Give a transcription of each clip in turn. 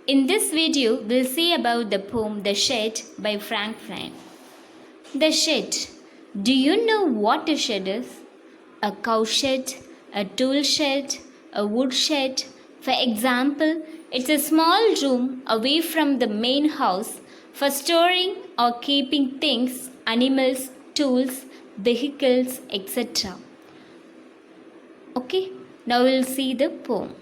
In this video, we'll see about the poem The Shed by Frank Fine. The shed. Do you know what a shed is? A cow shed, a tool shed, a wood shed. For example, it's a small room away from the main house for storing or keeping things, animals, tools, vehicles, etc. Okay, now we'll see the poem.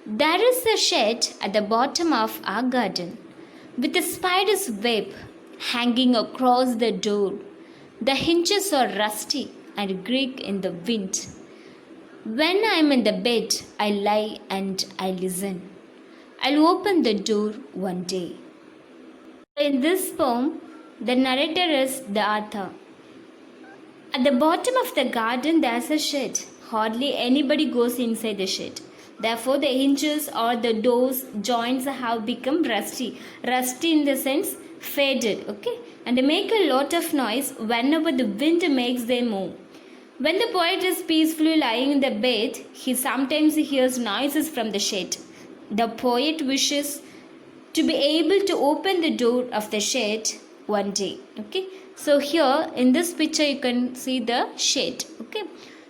There is a shed at the bottom of our garden with a spider's web hanging across the door. The hinges are rusty and creak in the wind. When I am in the bed, I lie and I listen. I'll open the door one day. In this poem, the narrator is the author. At the bottom of the garden, there's a shed. Hardly anybody goes inside the shed. Therefore, the hinges or the doors joints have become rusty. Rusty in the sense faded, okay? And they make a lot of noise whenever the wind makes them move. When the poet is peacefully lying in the bed, he sometimes hears noises from the shed. The poet wishes to be able to open the door of the shed one day, okay? So here in this picture you can see the shed, okay?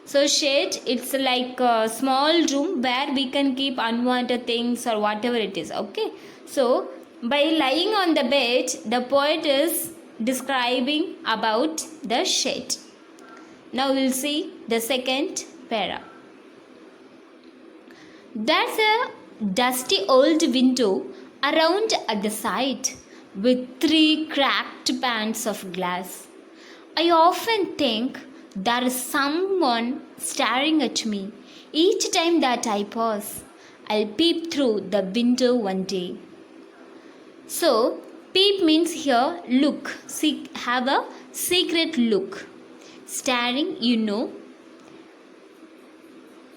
So shed, it's like a small room where we can keep unwanted things or whatever it is, okay? So by lying on the bed, the poet is describing about the shed. Now we'll see the second para. There's a dusty old window around at the side with 3 cracked panes of glass. I often think there is someone staring at me each time that I pause. I'll peep through the window one day. So, peep means here look, have a secret look. Staring, you know.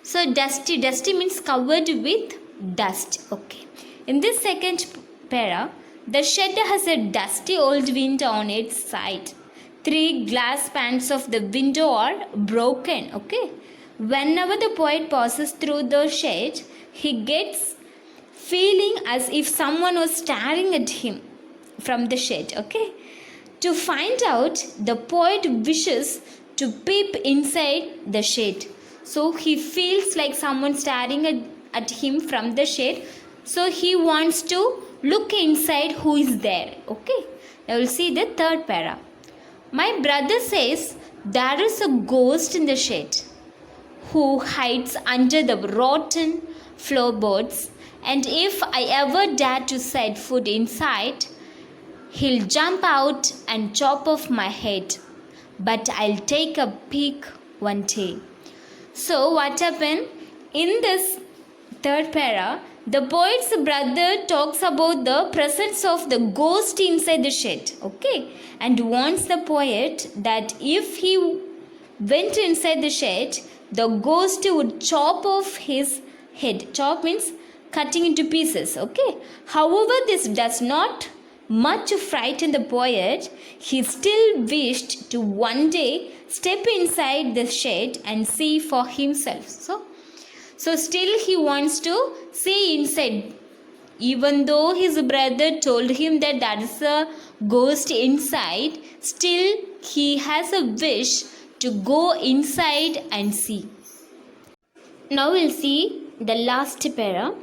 So, dusty means covered with dust. Okay. In this second para, the shed has a dusty old window on its side. 3 glass panes of the window are broken, okay? Whenever the poet passes through the shed, he gets feeling as if someone was staring at him from the shed, okay? To find out, the poet wishes to peep inside the shed. So he feels like someone staring at him from the shed. So he wants to look inside who is there, okay? Now we'll see the third para. My brother says there is a ghost in the shed who hides under the rotten floorboards, and if I ever dare to set foot inside, he'll jump out and chop off my head. But I'll take a peek one day. So what happened? In this third para, the poet's brother talks about the presence of the ghost inside the shed, okay? And warns the poet that if he went inside the shed, the ghost would chop off his head. Chop means cutting into pieces, okay? However, this does not much frighten the poet. He still wished to one day step inside the shed and see for himself. So still he wants to see inside. Even though his brother told him that there is a ghost inside, still he has a wish to go inside and see. Now we'll see the last para.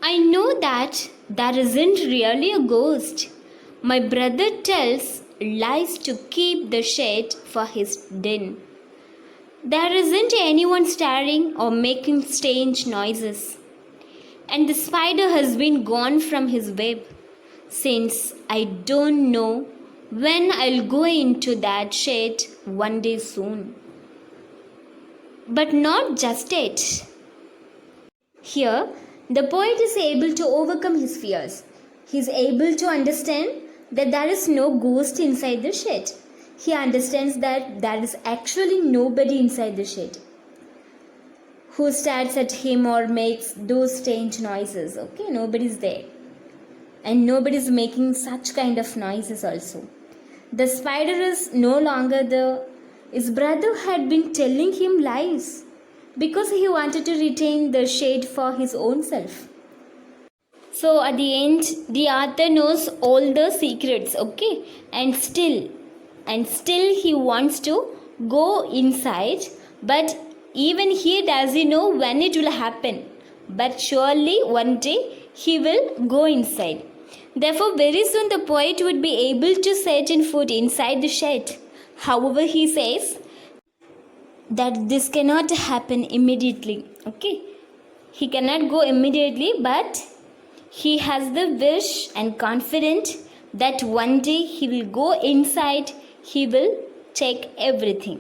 I know that there isn't really a ghost. My brother tells lies to keep the shed for his den. There isn't anyone staring or making strange noises. And the spider has been gone from his web, since I don't know when I'll go into that shed one day soon. But not just yet. Here, the poet is able to overcome his fears. He is able to understand that there is no ghost inside the shed. He understands that there is actually nobody inside the shed who stares at him or makes those strange noises, okay? Nobody's there. And nobody's making such kind of noises also. The spider is no longer there. His brother had been telling him lies because he wanted to retain the shade for his own self. So at the end, the author knows all the secrets, okay, and still he wants to go inside, but even he doesn't know when it will happen, but surely one day he will go inside. Therefore very soon the poet would be able to set in foot inside the shed. However, he says that this cannot happen immediately, okay, he cannot go immediately, but he has the wish and confident that one day he will go inside, he will take everything.